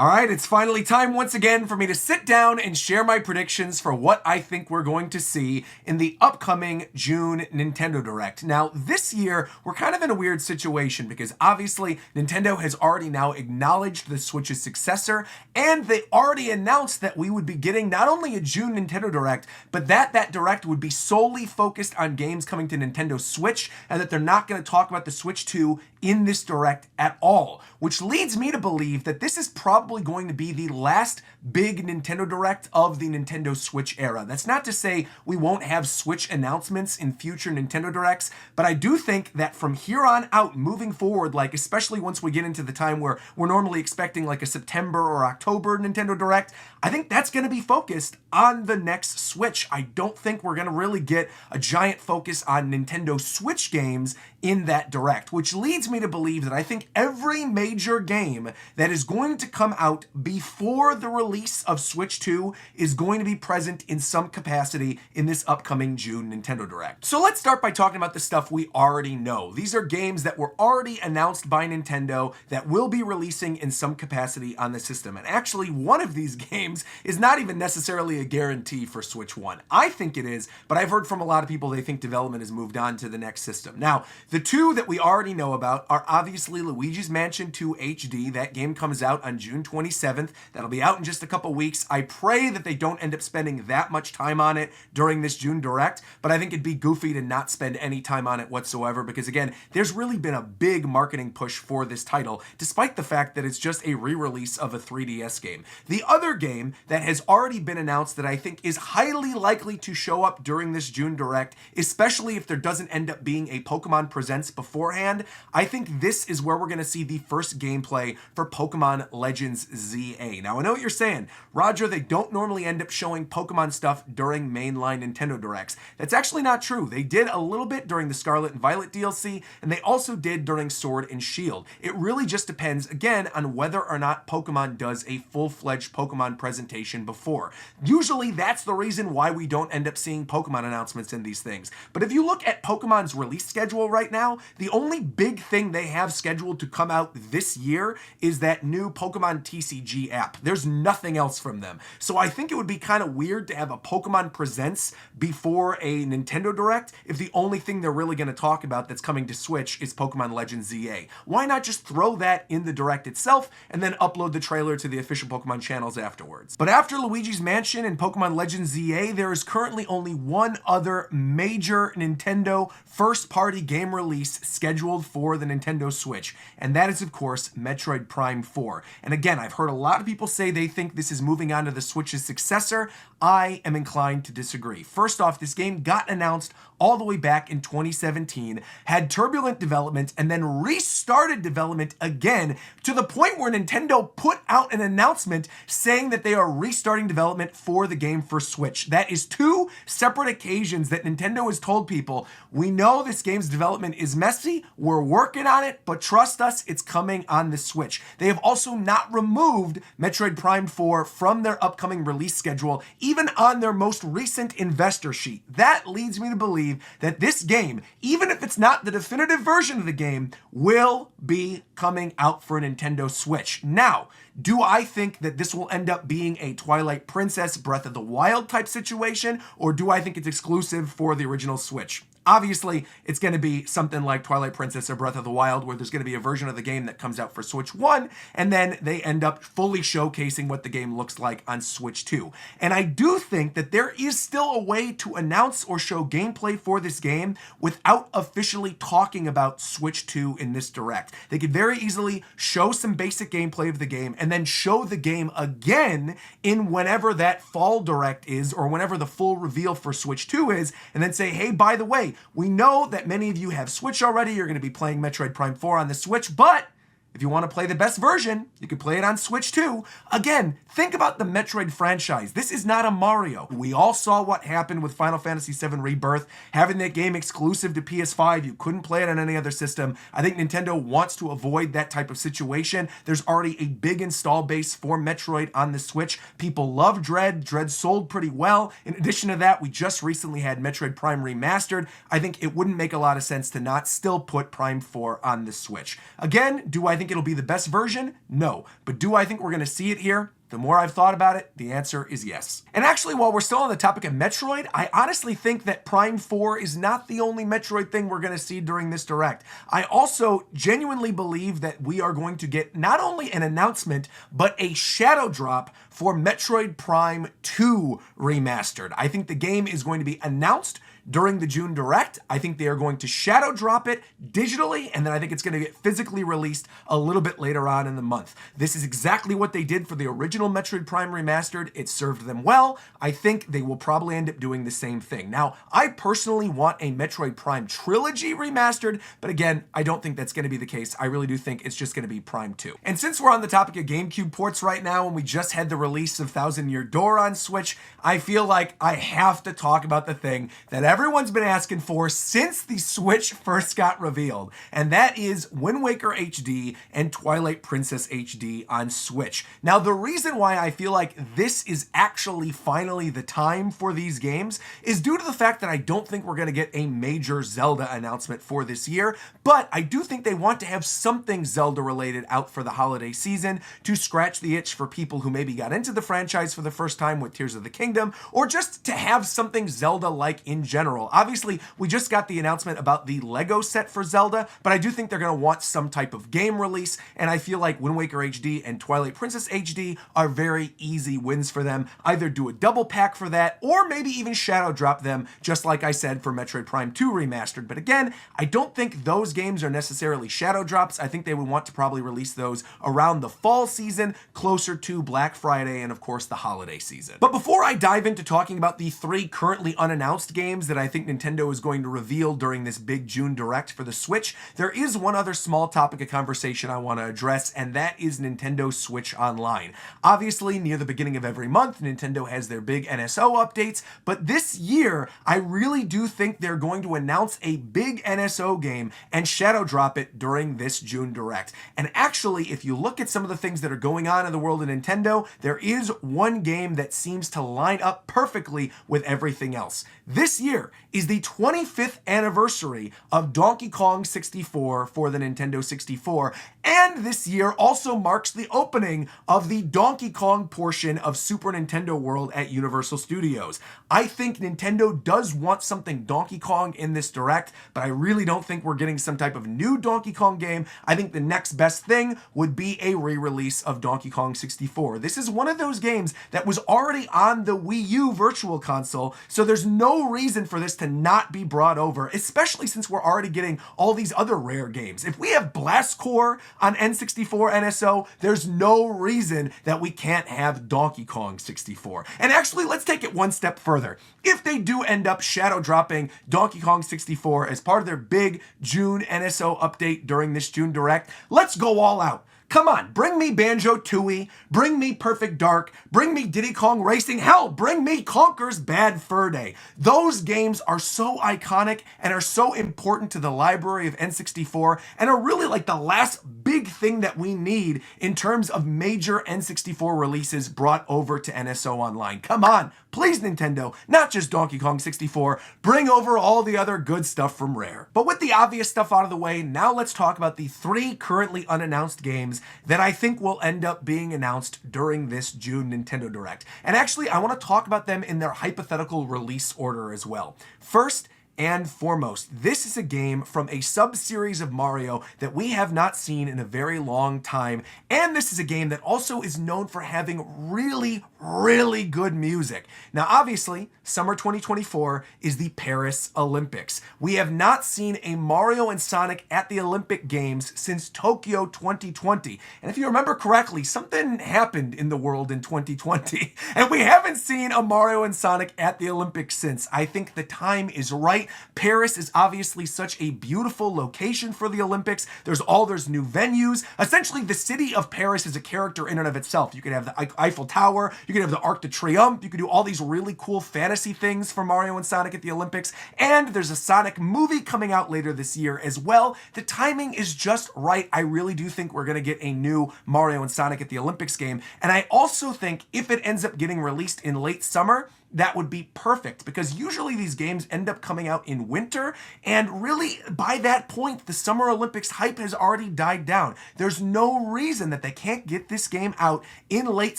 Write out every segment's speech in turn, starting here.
Alright, it's finally time once again for me to sit down and share my predictions for what I think we're going to see in the upcoming June Nintendo Direct. Now, this year, we're kind of in a weird situation because obviously Nintendo has already now acknowledged the Switch's successor, and they already announced that we would be getting not only a June Nintendo Direct, but that Direct would be solely focused on games coming to Nintendo Switch, and that they're not going to talk about the Switch 2 in this Direct at all, which leads me to believe that this is probably going to be the last big Nintendo Direct of the Nintendo Switch era. That's not to say we won't have Switch announcements in future Nintendo Directs, but I do think that from here on out, moving forward, like especially once we get into the time where we're normally expecting like a September or October Nintendo Direct, I think that's going to be focused on the next Switch. I don't think we're going to really get a giant focus on Nintendo Switch games in that Direct, which leads me to believe that I think every major game that is going to come out before the release of Switch 2 is going to be present in some capacity in this upcoming June Nintendo Direct. So let's start by talking about the stuff we already know. These are games that were already announced by Nintendo that will be releasing in some capacity on the system. And actually, one of these games is not even necessarily a guarantee for Switch 1. I think it is, but I've heard from a lot of people they think development has moved on to the next system. Now, the two that we already know about are obviously Luigi's Mansion 2 HD. That game comes out on June 27th. That'll be out in just a couple weeks. I pray that they don't end up spending that much time on it during this June Direct, but I think it'd be goofy to not spend any time on it whatsoever because, again, there's really been a big marketing push for this title, despite the fact that it's just a re-release of a 3DS game. The other game that has already been announced that I think is highly likely to show up during this June Direct, especially if there doesn't end up being a Pokemon Presents beforehand, I think this is where we're going to see the first gameplay for Pokemon Legends ZA. Now, I know what you're saying. Roger, they don't normally end up showing Pokemon stuff during mainline Nintendo Directs. That's actually not true. They did a little bit during the Scarlet and Violet DLC, and they also did during Sword and Shield. It really just depends, again, on whether or not Pokemon does a full-fledged Pokemon presentation before. Usually, that's the reason why we don't end up seeing Pokemon announcements in these things. But if you look at Pokemon's release schedule right now, the only big thing they have scheduled to come out this year is that new Pokemon TCG app. There's nothing else from them. So I think it would be kind of weird to have a Pokemon Presents before a Nintendo Direct if the only thing they're really going to talk about that's coming to Switch is Pokemon Legends ZA. Why not just throw that in the Direct itself and then upload the trailer to the official Pokemon channels afterwards? But after Luigi's Mansion and Pokemon Legends ZA, there is currently only one other major Nintendo first-party game release scheduled for the Nintendo Switch, and that is, of course, Metroid Prime 4. And again, I've heard a lot of people say they think this is moving on to the Switch's successor. I am inclined to disagree. First off, this game got announced all the way back in 2017, had turbulent development, and then restarted development again to the point where Nintendo put out an announcement saying that they are restarting development for the game for Switch. That is two separate occasions that Nintendo has told people, we know this game's development is messy, we're working on it, but trust us, it's coming on the Switch. They have also not removed Metroid Prime 4 from their upcoming release schedule, even on their most recent investor sheet. That leads me to believe that this game, even if it's not the definitive version of the game, will be coming out for a Nintendo Switch. Now, do I think that this will end up being a Twilight Princess Breath of the Wild type situation, or do I think it's exclusive for the original Switch? Obviously, it's going to be something like Twilight Princess or Breath of the Wild, where there's going to be a version of the game that comes out for Switch 1, and then they end up fully showcasing what the game looks like on Switch 2. And I do think that there is still a way to announce or show gameplay for this game without officially talking about Switch 2 in this Direct. They could very easily show some basic gameplay of the game and then show the game again in whenever that fall Direct is, or whenever the full reveal for Switch 2 is, and then say, hey, by the way, we know that many of you have Switch already. You're going to be playing Metroid Prime 4 on the Switch, but if you want to play the best version, you can play it on Switch too. Again, think about the Metroid franchise. This is not a Mario. We all saw what happened with Final Fantasy VII Rebirth. Having that game exclusive to PS5, you couldn't play it on any other system. I think Nintendo wants to avoid that type of situation. There's already a big install base for Metroid on the Switch. People love Dread. Dread sold pretty well. In addition to that, we just recently had Metroid Prime Remastered. I think it wouldn't make a lot of sense to not still put Prime 4 on the Switch. Again, do I think think it'll be the best version? No. But do I think we're going to see it here? The more I've thought about it, the answer is yes. And actually, while we're still on the topic of Metroid, I honestly think that Prime 4 is not the only Metroid thing we're going to see during this Direct. I also genuinely believe that we are going to get not only an announcement, but a shadow drop for Metroid Prime 2 Remastered. I think the game is going to be announced during the June Direct. I think they are going to shadow drop it digitally, and then I think it's going to get physically released a little bit later on in the month. This is exactly what they did for the original Metroid Prime Remastered. It served them well. I think they will probably end up doing the same thing. Now, I personally want a Metroid Prime Trilogy Remastered, but again, I don't think that's going to be the case. I really do think it's just going to be Prime 2. And since we're on the topic of GameCube ports right now, and we just had the release of Thousand Year Door on Switch, I feel like I have to talk about the thing that everyone's been asking for since the Switch first got revealed, and that is Wind Waker HD and Twilight Princess HD on Switch. Now, the reason why I feel like this is actually finally the time for these games is due to the fact that I don't think we're going to get a major Zelda announcement for this year, but I do think they want to have something Zelda related out for the holiday season to scratch the itch for people who maybe got into the franchise for the first time with Tears of the Kingdom, or just to have something Zelda-like in general. Obviously, we just got the announcement about the Lego set for Zelda, but I do think they're going to want some type of game release, and I feel like Wind Waker HD and Twilight Princess HD are very easy wins for them. Either do a double pack for that, or maybe even shadow drop them, just like I said for Metroid Prime 2 Remastered. But again, I don't think those games are necessarily shadow drops. I think they would want to probably release those around the fall season, closer to Black Friday and of course the holiday season. But before I dive into talking about the 3 currently unannounced games that I think Nintendo is going to reveal during this big June Direct for the Switch, there is one other small topic of conversation I want to address, and that is Nintendo Switch Online. Obviously, near the beginning of every month, Nintendo has their big NSO updates, but this year, I really do think they're going to announce a big NSO game and shadow drop it during this June Direct. And actually, if you look at some of the things that are going on in the world of Nintendo, there is one game that seems to line up perfectly with everything else. This year is the 25th anniversary of Donkey Kong 64 for the Nintendo 64, and this year also marks the opening of the Donkey Kong portion of Super Nintendo World at Universal Studios. I think Nintendo does want something Donkey Kong in this Direct, but I really don't think we're getting some type of new Donkey Kong game. I think the next best thing would be a re-release of Donkey Kong 64. This is one of those games that was already on the Wii U Virtual Console, so there's no reason for this to not be brought over, especially since we're already getting all these other rare games. If we have Blast Corps on N64 NSO, there's no reason that we can't have Donkey Kong 64. And actually, let's take it one step further. If they do end up shadow dropping Donkey Kong 64 as part of their big June NSO update during this June Direct, let's go all out. Come on, bring me Banjo-Tooie, bring me Perfect Dark, bring me Diddy Kong Racing, hell, bring me Conker's Bad Fur Day. Those games are so iconic and are so important to the library of N64 and are really like the last big thing that we need in terms of major N64 releases brought over to NSO Online. Come on, please Nintendo, not just Donkey Kong 64, bring over all the other good stuff from Rare. But with the obvious stuff out of the way, now let's talk about the 3 currently unannounced games that I think will end up being announced during this June Nintendo Direct. And actually, I want to talk about them in their hypothetical release order as well. First and foremost, this is a game from a sub-series of Mario that we have not seen in a very long time, and this is a game that also is known for having really, really good music. Now, obviously, summer 2024 is the Paris Olympics. We have not seen a Mario and Sonic at the Olympic Games since Tokyo 2020, and if you remember correctly, something happened in the world in 2020, and we haven't seen a Mario and Sonic at the Olympics since. I think the time is right. Paris is obviously such a beautiful location for the Olympics. There's new venues. Essentially, the city of Paris is a character in and of itself. You could have the Eiffel Tower, you could have the Arc de Triomphe, you could do all these really cool fantasy things for Mario and Sonic at the Olympics, and there's a Sonic movie coming out later this year as well. The timing is just right. I really do think we're going to get a new Mario and Sonic at the Olympics game, and I also think if it ends up getting released in late summer, that would be perfect, because usually these games end up coming out in winter, and really by that point the Summer Olympics hype has already died down. There's no reason that they can't get this game out in late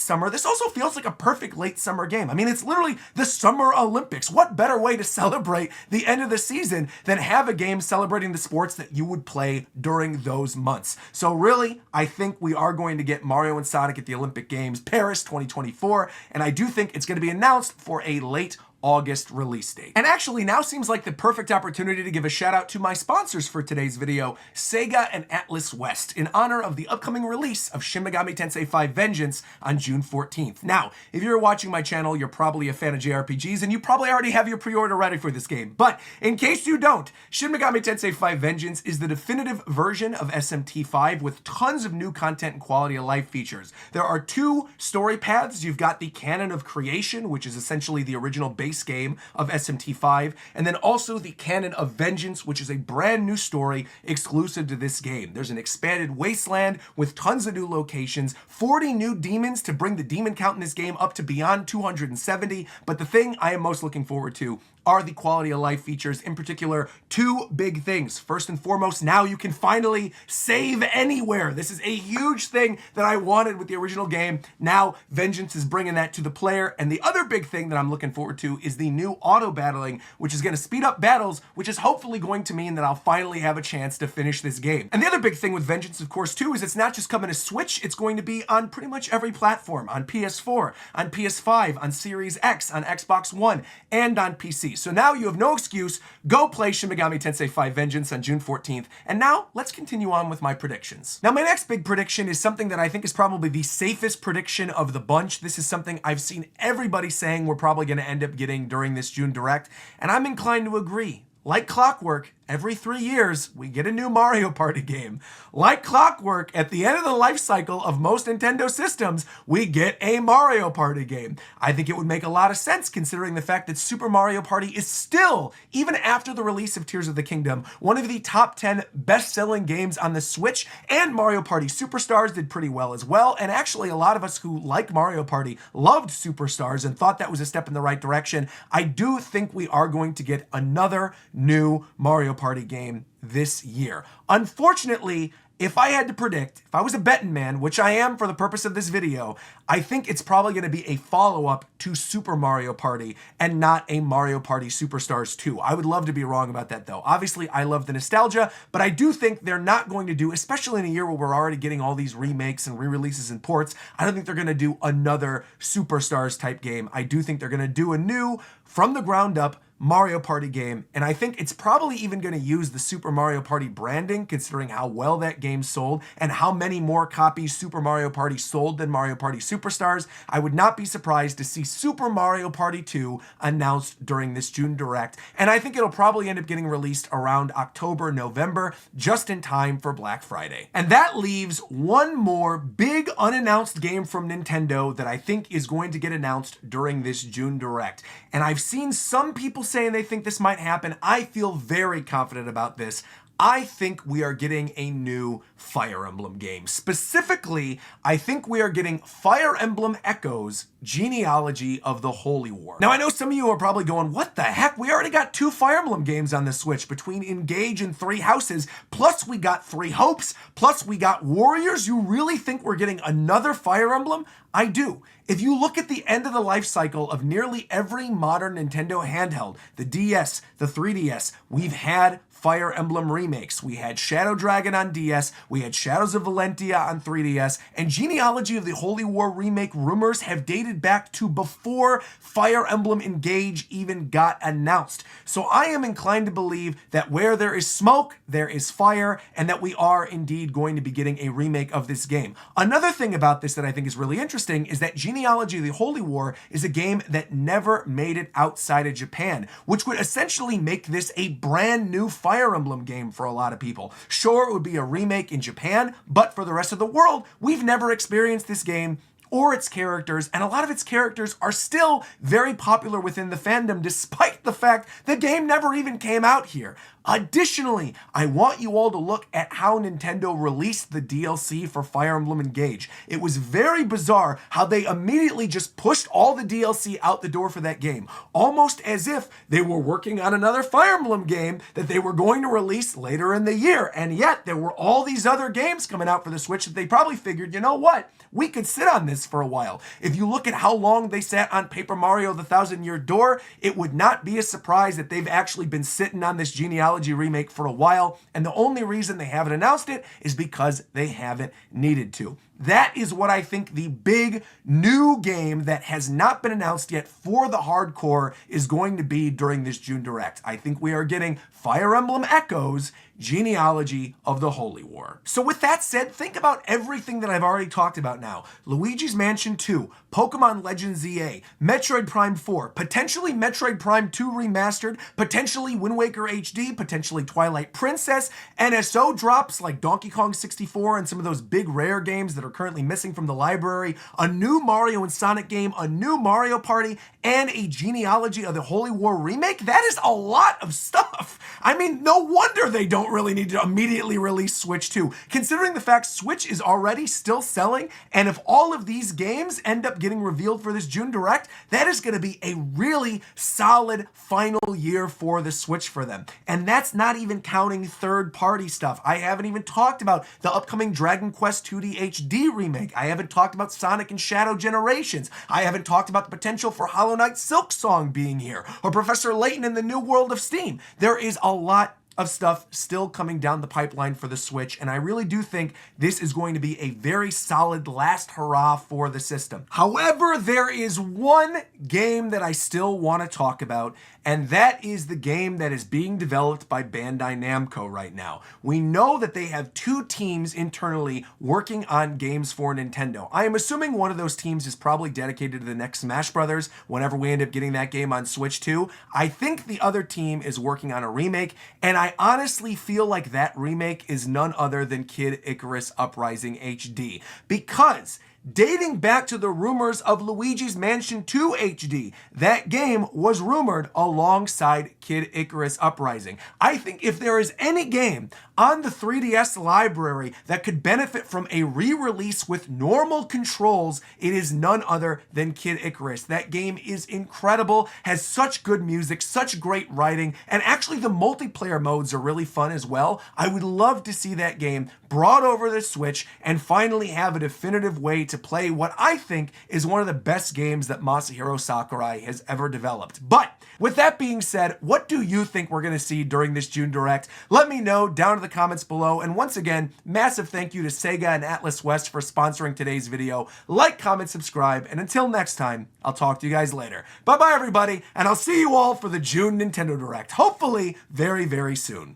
summer. This also feels like a perfect late summer game. I mean, it's literally the Summer Olympics. What better way to celebrate the end of the season than have a game celebrating the sports that you would play during those months? So really, I think we are going to get Mario and Sonic at the Olympic Games Paris 2024, and I do think it's going to be announced for a late August release date. And actually now seems like the perfect opportunity to give a shout out to my sponsors for today's video, Sega and Atlas West, in honor of the upcoming release of Shin Megami Tensei 5 Vengeance on June 14th. Now, if you're watching my channel, you're probably a fan of JRPGs, and you probably already have your pre-order ready for this game. But in case you don't, Shin Megami Tensei 5 Vengeance is the definitive version of SMT5 with tons of new content and quality of life features. There are 2 story paths. You've got the Canon of Creation, which is essentially the original base game of SMT5, and then also the Canon of Vengeance, which is a brand new story exclusive to this game. There's an expanded wasteland with tons of new locations, 40 new demons to bring the demon count in this game up to beyond 270, but the thing I am most looking forward to are the quality of life features, in particular 2 big things. First and foremost, now you can finally save anywhere. This is a huge thing that I wanted with the original game. Now Vengeance is bringing that to the player, and the other big thing that I'm looking forward to is the new auto battling, which is going to speed up battles, which is hopefully going to mean that I'll finally have a chance to finish this game. And the other big thing with Vengeance, of course, too, is it's not just coming to Switch, it's going to be on pretty much every platform, on PS4, on PS5, on Series X, on Xbox One, and on PC. So now you have no excuse. Go play Shin Megami Tensei 5 Vengeance on June 14th. And now let's continue on with my predictions. Now my next big prediction is something that I think is probably the safest prediction of the bunch. This is something I've seen everybody saying we're probably going to end up getting during this June Direct, and I'm inclined to agree. Like clockwork, every 3 years, we get a new Mario Party game. Like clockwork, at the end of the life cycle of most Nintendo systems, we get a Mario Party game. I think it would make a lot of sense considering the fact that Super Mario Party is still, even after the release of Tears of the Kingdom, one of the top 10 best-selling games on the Switch, and Mario Party Superstars did pretty well as well, and actually a lot of us who like Mario Party loved Superstars and thought that was a step in the right direction. I do think we are going to get another new Mario Party game this year. Unfortunately, if I had to predict, if I was a betting man, which I am for the purpose of this video, I think it's probably going to be a follow-up to Super Mario Party and not a Mario Party Superstars 2. I would love to be wrong about that, though. Obviously, I love the nostalgia, but I do think they're not going to do, especially in a year where we're already getting all these remakes and re-releases and ports, I don't think they're going to do another Superstars type game. I do think they're going to do a new, from the ground up, Mario Party game, and I think it's probably even going to use the Super Mario Party branding, considering how well that game sold and how many more copies Super Mario Party sold than Mario Party Superstars. I would not be surprised to see Super Mario Party 2 announced during this June Direct, and I think it'll probably end up getting released around October, November, just in time for Black Friday. And that leaves one more big unannounced game from Nintendo that I think is going to get announced during this June Direct. And I've seen some people saying they think this might happen. I feel very confident about this. I think we are getting a new Fire Emblem game. Specifically, I think we are getting Fire Emblem Echoes Genealogy of the Holy War. Now, I know some of you are probably going, what the heck? We already got 2 Fire Emblem games on the Switch between Engage and 3 Houses, plus we got 3 Hopes, plus we got Warriors. You really think we're getting another Fire Emblem? I do. If you look at the end of the life cycle of nearly every modern Nintendo handheld, the DS, the 3DS, we've had Fire Emblem remakes. We had Shadow Dragon on DS, we had Shadows of Valentia on 3DS, and Genealogy of the Holy War remake rumors have dated back to before Fire Emblem Engage even got announced. So I am inclined to believe that where there is smoke, there is fire, and that we are indeed going to be getting a remake of this game. Another thing about this that I think is really interesting is that Genealogy of the Holy War is a game that never made it outside of Japan, which would essentially make this a brand new Fire Emblem game for a lot of people. Sure, it would be a remake in Japan, but for the rest of the world, we've never experienced this game or its characters, and a lot of its characters are still very popular within the fandom, despite the fact the game never even came out here. Additionally, I want you all to look at how Nintendo released the DLC for Fire Emblem Engage. It was very bizarre how they immediately just pushed all the DLC out the door for that game, almost as if they were working on another Fire Emblem game that they were going to release later in the year. And yet there were all these other games coming out for the Switch that they probably figured, you know what? We could sit on this for a while. If you look at how long they sat on Paper Mario the Thousand Year Door, it would not be a surprise that they've actually been sitting on this genealogy remake for a while, and the only reason they haven't announced it is because they haven't needed to. That is what I think the big new game that has not been announced yet for the hardcore is going to be during this June Direct. I think we are getting Fire Emblem Echoes, Genealogy of the Holy War. So with that said, think about everything that I've already talked about now. Luigi's Mansion 2, Pokemon Legends ZA, Metroid Prime 4, potentially Metroid Prime 2 Remastered, potentially Wind Waker HD, potentially Twilight Princess, NSO drops like Donkey Kong 64 and some of those big rare games that are currently missing from the library, a new Mario and Sonic game, a new Mario Party, and a Genealogy of the Holy War remake. That is a lot of stuff. I mean, no wonder they don't really need to immediately release Switch 2, considering the fact Switch is already still selling, and if all of these games end up getting revealed for this June Direct, that is going to be a really solid final year for the Switch for them. And that's not even counting third-party stuff. I haven't even talked about the upcoming Dragon Quest 2D HD remake. I haven't talked about Sonic and Shadow Generations. I haven't talked about the potential for Hollow Knight Silksong being here, or Professor Layton in the New World of Steam. There is a lot of stuff still coming down the pipeline for the Switch, and I really do think this is going to be a very solid last hurrah for the system. However, there is one game that I still want to talk about, and that is the game that is being developed by Bandai Namco right now. We know that they have two teams internally working on games for Nintendo. I am assuming one of those teams is probably dedicated to the next Smash Brothers whenever we end up getting that game on Switch 2. I think the other team is working on a remake, and I honestly feel like that remake is none other than Kid Icarus Uprising HD, because dating back to the rumors of Luigi's Mansion 2 HD, that game was rumored alongside Kid Icarus Uprising. I think if there is any game on the 3DS library that could benefit from a re-release with normal controls, it is none other than Kid Icarus. That game is incredible, has such good music, such great writing, and actually the multiplayer modes are really fun as well. I would love to see that game brought over the Switch and finally have a definitive way to play what I think is one of the best games that Masahiro Sakurai has ever developed. But with that being said, what do you think we're going to see during this June Direct? Let me know down in the comments below. And once again, massive thank you to Sega and Atlas West for sponsoring today's video. Like, comment, subscribe, and until next time, I'll talk to you guys later. Bye-bye, everybody, and I'll see you all for the June Nintendo Direct, hopefully very, very soon.